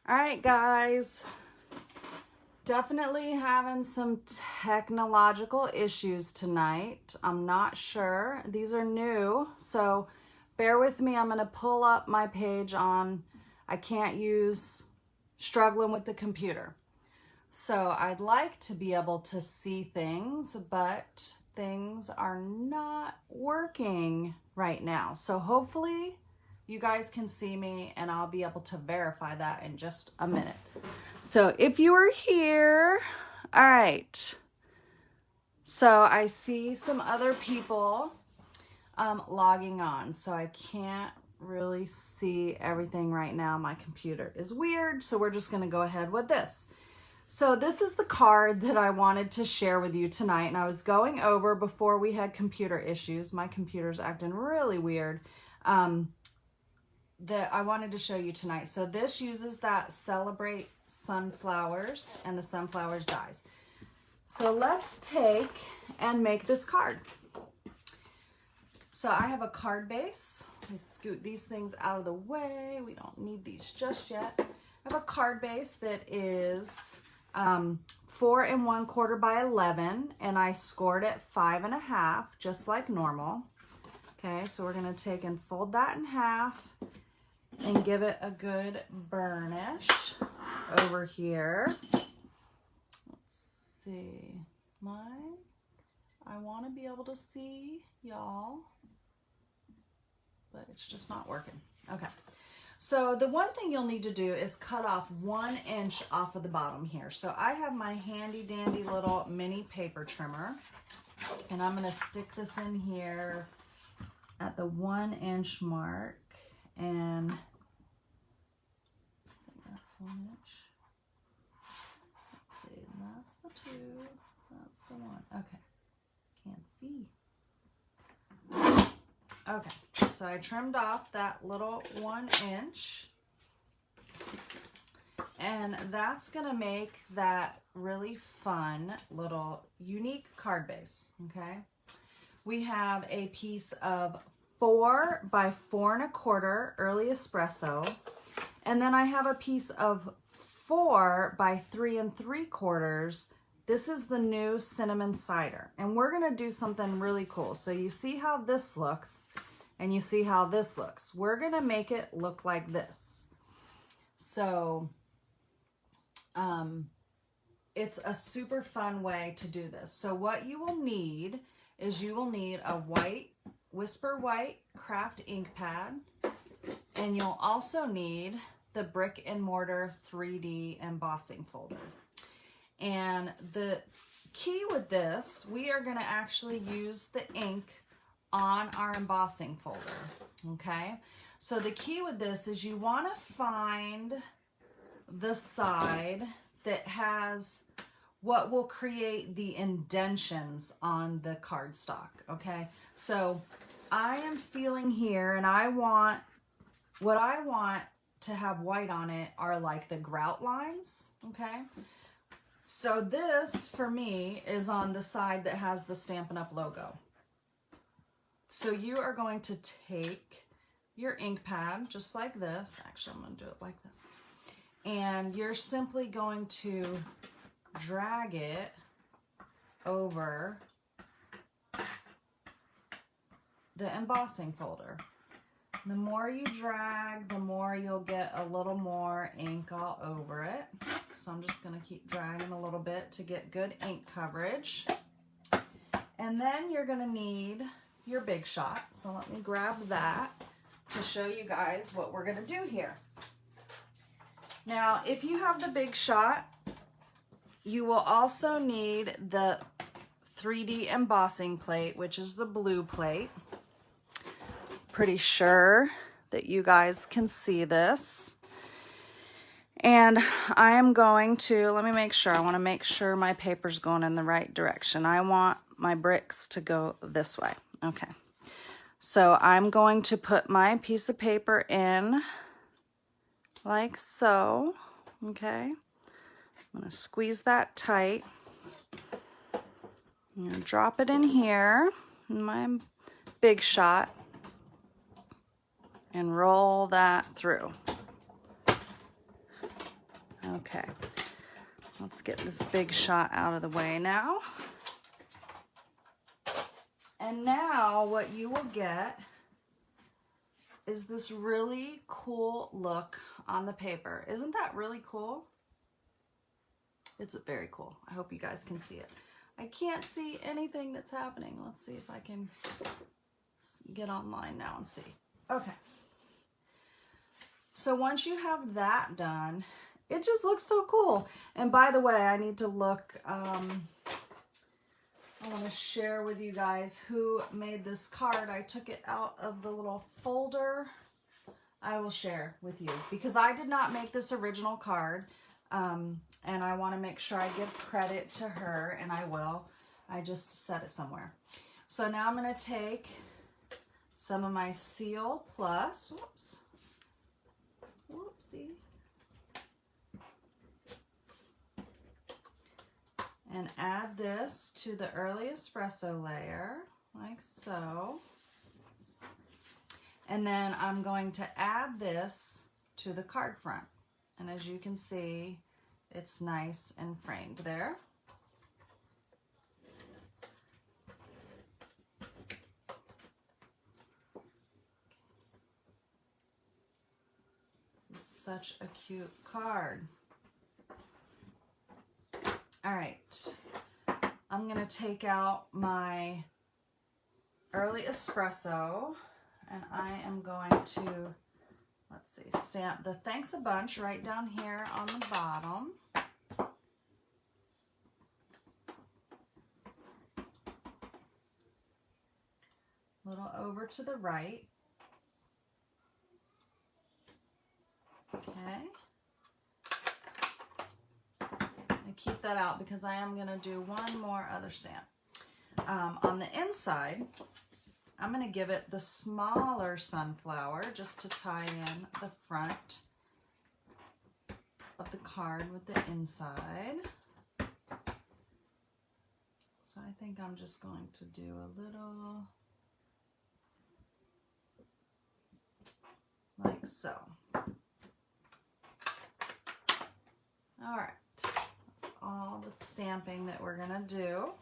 All right, guys. Definitely having some technological issues tonight. I'm not sure. These are new, so bear with me. I'm going to pull up my page on I can't use struggling with the computer. So I'd like to be able to see things, but things are not working right now. So hopefully you guys can see me and I'll be able to verify that in just a minute. So if you are here, all right. So I see some other people logging on. So I can't really see everything right now. My computer is weird. So we're just gonna go ahead with this. So this is the card that I wanted to share with you tonight. And I was going over before we had computer issues. My computer's acting really weird. That I wanted to show you tonight. So this uses that Celebrate Sunflowers and the Sunflowers dies. So let's take and make this card. So I have a card base. Let me scoot these things out of the way. We don't need these just yet. I have a card base that is 4 1/4 by 11, and I scored it 5 1/2, just like normal. Okay, so we're gonna take and fold that in half and give it a good burnish over here. Let's see. I want to be able to see y'all, but it's just not working. Okay. So the one thing you'll need to do is cut off 1 inch off of the bottom here. So I have my handy dandy little mini paper trimmer, and I'm going to stick this in here at the 1 inch mark. And that's 1 inch. Let's see, that's the 2, that's the 1. Okay, can't see. Okay, so I trimmed off that little 1 inch. And that's gonna make that really fun little unique card base, okay? We have a piece of 4 by 4 1/4 early espresso. And then I have a piece of 4 by 3 3/4. This is the new cinnamon cider. And we're gonna do something really cool. So you see how this looks and you see how this looks. We're gonna make it look like this. So it's a super fun way to do this. So what you will need is you will need a white, Whisper White craft ink pad, and you'll also need the Brick and Mortar 3D embossing folder. And the key with this, we are going to actually use the ink on our embossing folder, okay? So the key with this is you want to find the side that has what will create the indentions on the cardstock, okay? So I am feeling here, and what I want to have white on it are like the grout lines, okay? So this, for me, is on the side that has the Stampin' Up! Logo. So you are going to take your ink pad, just like this. Actually, I'm going to do it like this. And you're simply going to drag it over the embossing folder. The more you drag, the more you'll get a little more ink all over it. So I'm just going to keep dragging a little bit to get good ink coverage. And then you're going to need your Big Shot. So let me grab that to show you guys what we're going to do here. Now, if you have the Big Shot, you will also need the 3D embossing plate, which is the blue plate. Pretty sure that you guys can see this. And I am going to, let me make sure, I want to make sure my paper's going in the right direction. I want my bricks to go this way. Okay. So I'm going to put my piece of paper in like so. Okay. I'm going to squeeze that tight. I'm going to drop it in here in my Big Shot and roll that through. Okay, let's get this big shot out of the way now. And now what you will get is this really cool look on the paper. Isn't that really cool? It's very cool. I hope you guys can see it. I can't see anything that's happening. Let's see if I can get online now and see. Okay. So once you have that done, it just looks so cool. And by the way, I need to look, I want to share with you guys who made this card. I took it out of the little folder. I will share with you because I did not make this original card. And I want to make sure I give credit to her, and I will. I just set it somewhere. So now I'm going to take some of my Seal Plus, whoopsie, and add this to the early espresso layer, like so. And then I'm going to add this to the card front. And as you can see, it's nice and framed there. This is such a cute card. All right, I'm gonna take out my early espresso and I am going to, let's see, stamp the thanks a bunch right down here on the bottom. A little over to the right. Okay. And keep that out because I am going to do one more other stamp. On the inside, I'm going to give it the smaller sunflower just to tie in the front of the card with the inside. So I think I'm just going to do a little like so. All right, that's all the stamping that we're gonna do.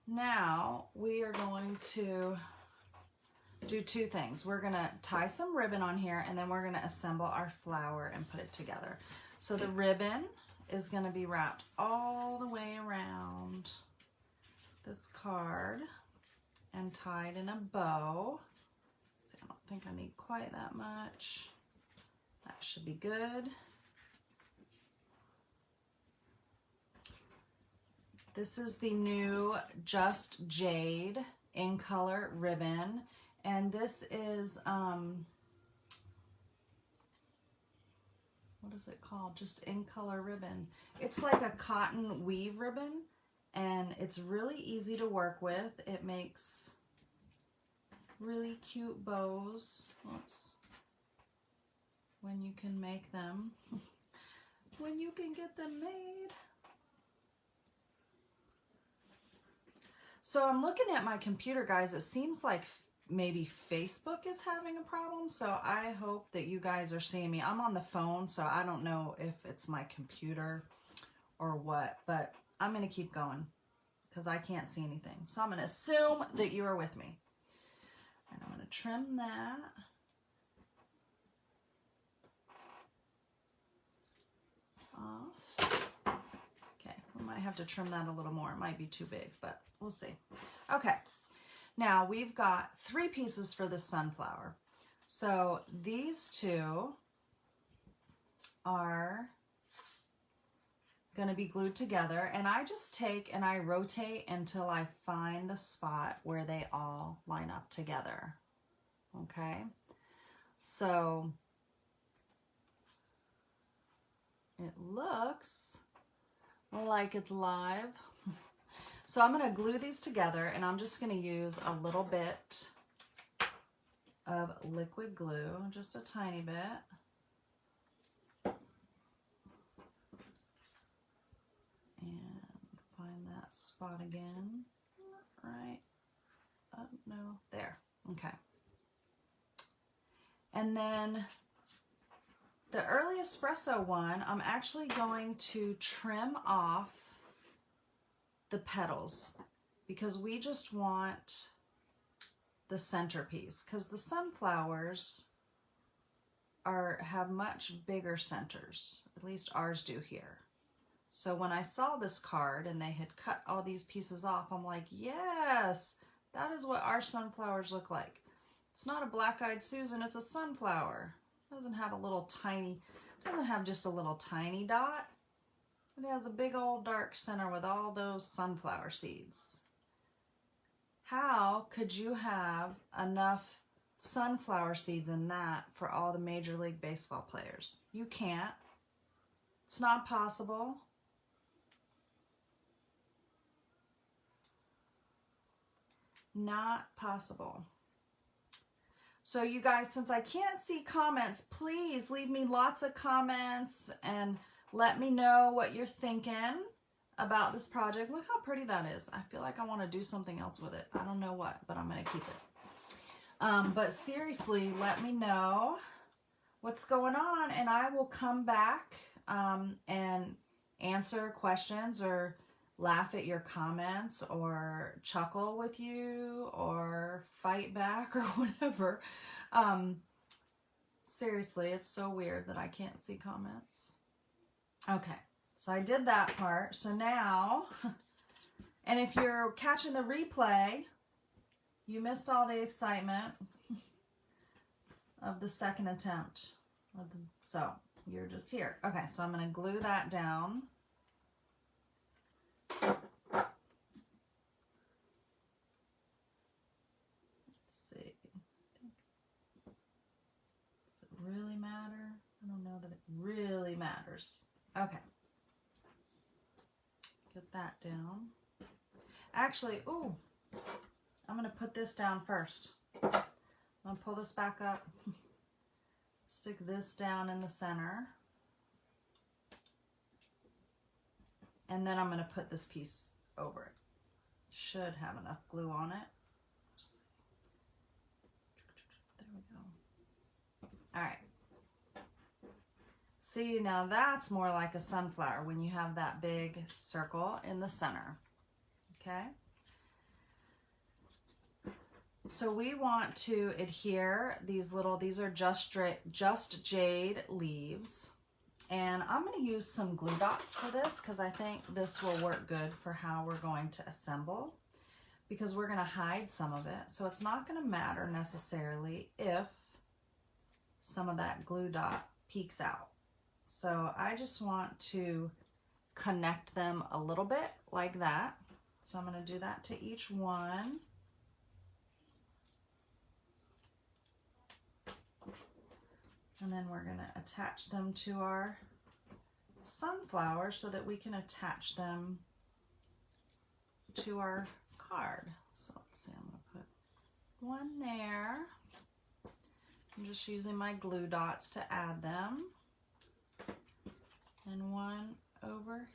Now we are going to do two things. We're gonna tie some ribbon on here and then we're gonna assemble our flower and put it together. So the ribbon is gonna be wrapped all the way around this card and tied in a bow. See, I don't think I need quite that much. That should be good. This is the new Just Jade in color ribbon, and this is what is it called? Just in color ribbon. It's like a cotton weave ribbon, and it's really easy to work with. It makes really cute bows. Oops. When you can make them. When you can get them made. So I'm looking at my computer, guys. It seems like maybe Facebook is having a problem. So I hope that you guys are seeing me. I'm on the phone, so I don't know if it's my computer or what, but I'm going to keep going because I can't see anything. So I'm going to assume that you are with me. And I'm going to trim that. Off. Okay, we might have to trim that a little more. It might be too big, but we'll see. Okay, now we've got 3 pieces for the sunflower. So these two are going to be glued together, and I just take and I rotate until I find the spot where they all line up together. Okay, so it looks like it's live. So I'm going to glue these together, and I'm just going to use a little bit of liquid glue, just a tiny bit. And find that spot again. Right. No, there. Okay. And then The early espresso one, I'm actually going to trim off the petals because we just want the centerpiece, because the sunflowers have much bigger centers. At least ours do here. So when I saw this card and they had cut all these pieces off, I'm like, yes, that is what our sunflowers look like. It's not a black-eyed Susan, it's a sunflower. It doesn't have a little tiny, doesn't have just a little tiny dot. It has a big old dark center with all those sunflower seeds. How could you have enough sunflower seeds in that for all the Major League Baseball players? You can't. It's not possible. Not possible. So you guys, since I can't see comments, please leave me lots of comments and let me know what you're thinking about this project. Look how pretty that is. I feel like I want to do something else with it. I don't know what, but I'm going to keep it. But seriously, let me know what's going on, and I will come back and answer questions or laugh at your comments or chuckle with you or fight back or whatever. Seriously, it's so weird that I can't see comments. Okay, so I did that part. So now, and if you're catching the replay, you missed all the excitement of the second attempt. So you're just here. Okay, so I'm going to glue that down. Let's see. Does it really matter? I don't know that it really matters. Okay. Get that down. Actually, ooh, I'm going to put this down first. I'm going to pull this back up. Stick this down in the center. And then I'm going to put this piece over it. Should have enough glue on it. There we go. All right. See, now that's more like a sunflower when you have that big circle in the center. Okay? So we want to adhere these little, these are just jade leaves. And I'm going to use some glue dots for this because I think this will work good for how we're going to assemble, because we're going to hide some of it. So it's not going to matter necessarily if some of that glue dot peeks out. So I just want to connect them a little bit like that. So I'm going to do that to each one. And then we're going to attach them to our sunflower so that we can attach them to our card. So let's see, I'm going to put one there. I'm just using my glue dots to add them. And one over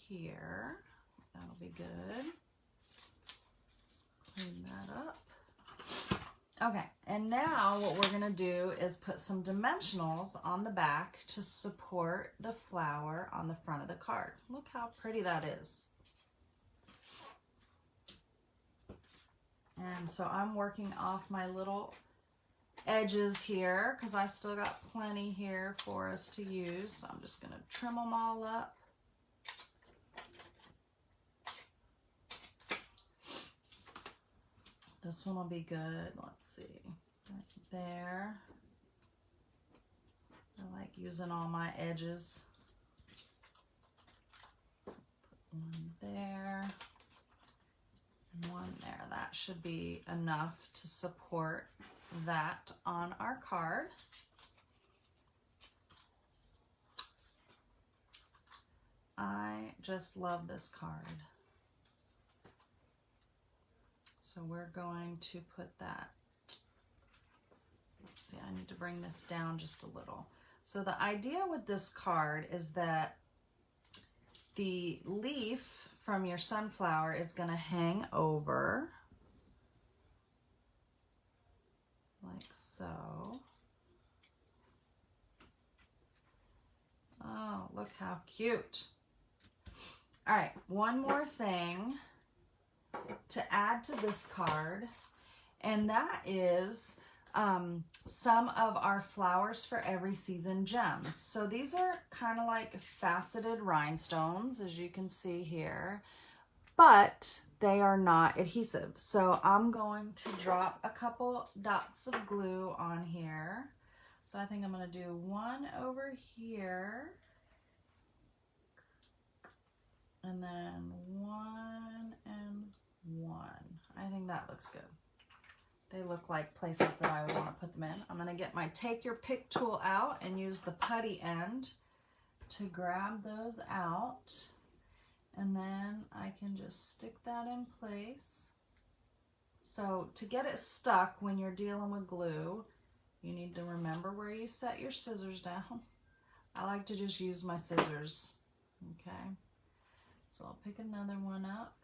here. That'll be good. Let's clean that up. Okay, and now what we're going to do is put some dimensionals on the back to support the flower on the front of the card. Look how pretty that is. And so I'm working off my little edges here because I still got plenty here for us to use. So I'm just going to trim them all up. This one will be good. Let's see. Right there. I like using all my edges. So put one there and one there. That should be enough to support that on our card. I just love this card. So we're going to put that, let's see, I need to bring this down just a little. So the idea with this card is that the leaf from your sunflower is going to hang over like so. Look how cute. All right, one more thing to add to this card, and that is some of our Flowers for Every Season gems. So these are kind of like faceted rhinestones, as you can see here, but they are not adhesive. So I'm going to drop a couple dots of glue on here. So I think I'm going to do one over here, and then one and one. I think that looks good. They look like places that I would want to put them in. I'm going to get my Take Your Pick tool out and use the putty end to grab those out. And then I can just stick that in place. So to get it stuck when you're dealing with glue, you need to remember where you set your scissors down. I like to just use my scissors. Okay. So I'll pick another one up.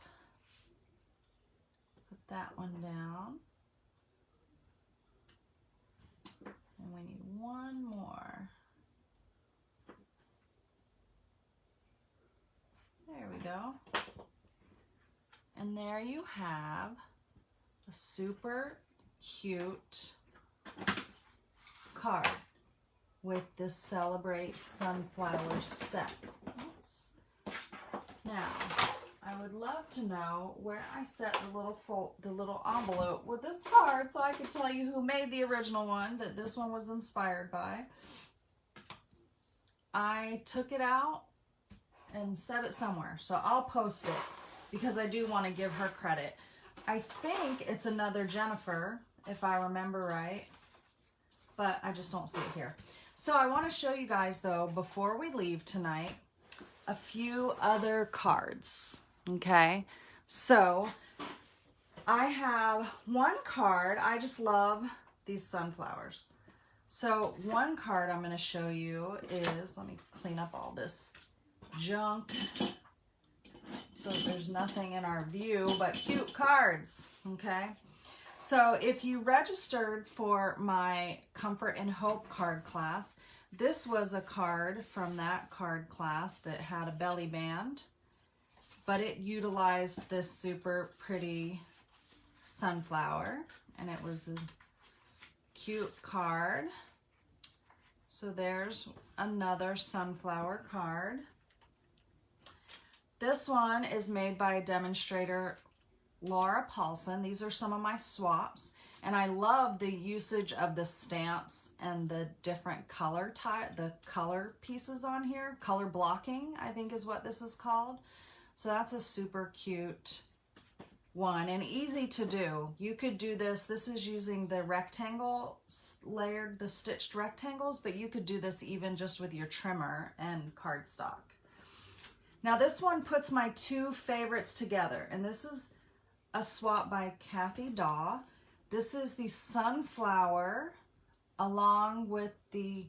Put that one down. And we need one more. There we go. And there you have a super cute card with this Celebrate Sunflower set. Oops. Now, I would love to know where I set the little envelope with this card so I could tell you who made the original one that this one was inspired by. I took it out and set it somewhere, so I'll post it because I do want to give her credit. I think it's another Jennifer, if I remember right, but I just don't see it here. So I want to show you guys, though, before we leave tonight, a few other cards. Okay, so I have one card. I just love these sunflowers. So one card I'm going to show you is, let me clean up all this junk so there's nothing in our view but cute cards. Okay, so if you registered for my Comfort and Hope card class, this was a card from that card class that had a belly band, but it utilized this super pretty sunflower, and it was a cute card. So there's another sunflower card. This one is made by demonstrator Laura Paulson. These are some of my swaps, and I love the usage of the stamps and the different color the color pieces on here. Color blocking, I think, is what this is called. So that's a super cute one and easy to do. You could do this. This is using the rectangle layered, the stitched rectangles, but you could do this even just with your trimmer and cardstock. Now this one puts my two favorites together, and this is a swap by Kathy Daw. This is the sunflower along with the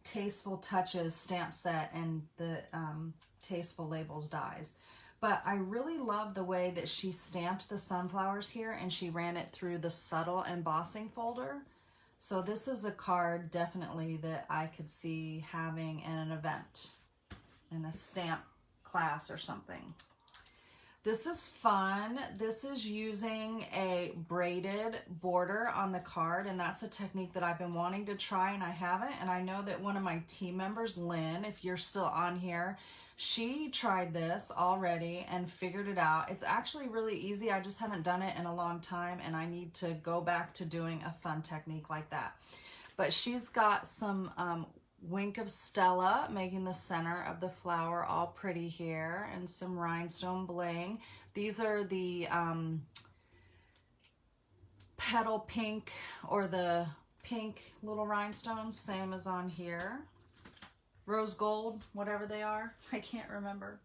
Tasteful Touches stamp set and the Tasteful Labels dies. But I really love the way that she stamped the sunflowers here, and she ran it through the subtle embossing folder. So this is a card definitely that I could see having in an event, in a stamp class or something. This is fun. This is using a braided border on the card, and that's a technique that I've been wanting to try and I haven't. And I know that one of my team members, Lynn, if you're still on here, she tried this already and figured it out. It's actually really easy. I just haven't done it in a long time, and I need to go back to doing a fun technique like that. But she's got some Wink of Stella making the center of the flower all pretty here, and some rhinestone bling. These are the petal pink, or the pink little rhinestones, same as on here. Rose gold, whatever they are, I can't remember.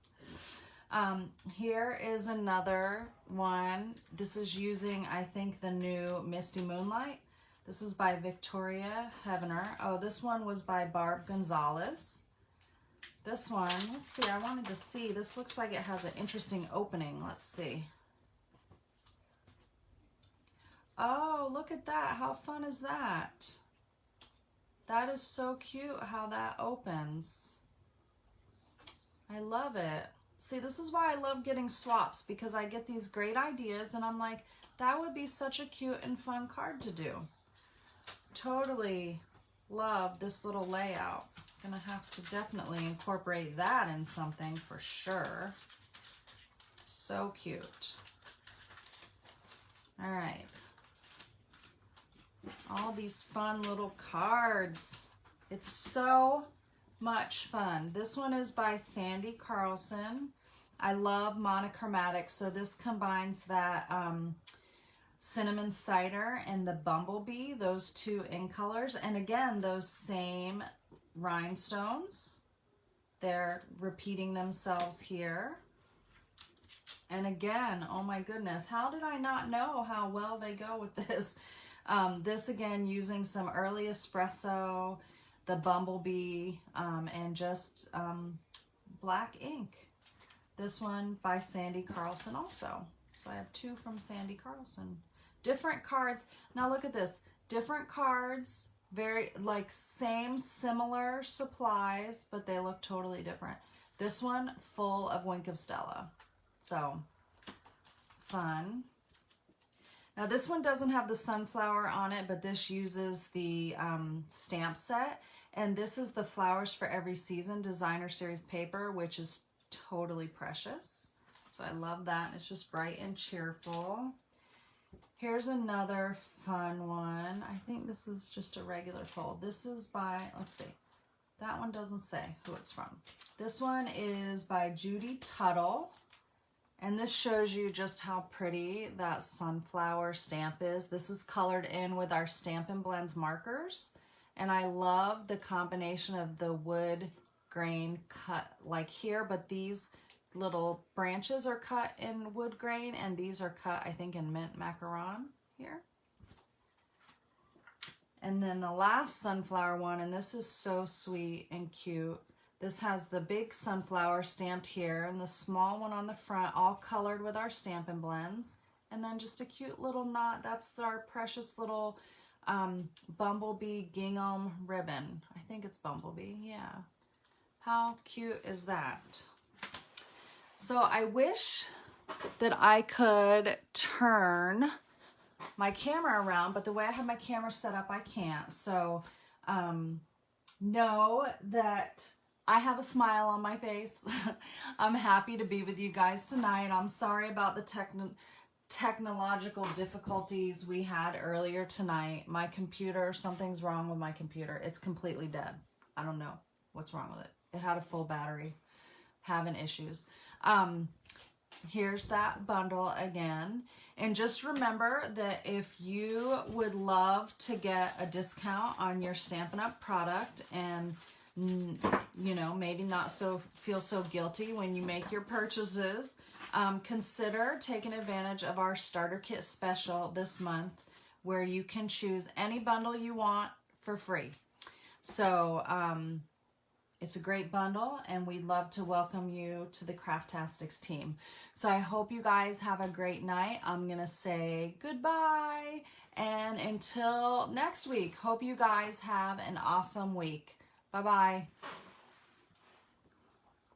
Here is another one. This is using, I think, the new Misty Moonlight. This is by Victoria Heavener. Oh, this one was by Barb Gonzalez. This one, let's see, I wanted to see. This looks like it has an interesting opening. Let's see. Oh, look at that. How fun is that? That is so cute how that opens. I love it. See, this is why I love getting swaps, because I get these great ideas and I'm like, that would be such a cute and fun card to do. Totally love this little layout. Gonna have to definitely incorporate that in something for sure. So cute. All right. All these fun little cards. It's so much fun. This one is by Sandy Carlson. I love monochromatic, so this combines that cinnamon cider and the bumblebee, those two in colors, and again those same rhinestones, they're repeating themselves here. And again, oh my goodness, how did I not know how well they go with this? This again using some early espresso, the bumblebee, and just black ink. This one by Sandy Carlson also. So I have two from Sandy Carlson. Different cards. Now look at this. Different cards, very like same similar supplies, but they look totally different. This one full of Wink of Stella. So fun. Now this one doesn't have the sunflower on it, but this uses the stamp set. And this is the Flowers for Every Season Designer Series paper, which is totally precious. So I love that. It's just bright and cheerful. Here's another fun one. I think this is just a regular fold. This is by, let's see. That one doesn't say who it's from. This one is by Judy Tuttle. And this shows you just how pretty that sunflower stamp is. This is colored in with our Stampin' Blends markers. And I love the combination of the wood grain cut like here, but these little branches are cut in wood grain, and these are cut, I think, in mint macaron here. And then the last sunflower one, and this is so sweet and cute. This has the big sunflower stamped here and the small one on the front, all colored with our Stampin' Blends. And then just a cute little knot. That's our precious little bumblebee gingham ribbon. I think it's bumblebee, yeah. How cute is that? So I wish that I could turn my camera around, but the way I have my camera set up, I can't. So know that I have a smile on my face. I'm happy to be with you guys tonight. I'm sorry about the technological difficulties we had earlier tonight. My computer, something's wrong with my computer. It's completely dead. I don't know what's wrong with it. It had a full battery. Having issues. Here's that bundle again. And just remember that if you would love to get a discount on your Stampin' Up! Product and you know, maybe not feel so guilty when you make your purchases, consider taking advantage of our starter kit special this month, where you can choose any bundle you want for free. So it's a great bundle, and we'd love to welcome you to the Craftastics team. So I hope you guys have a great night. I'm gonna say goodbye, and until next week, hope you guys have an awesome week. Bye-bye.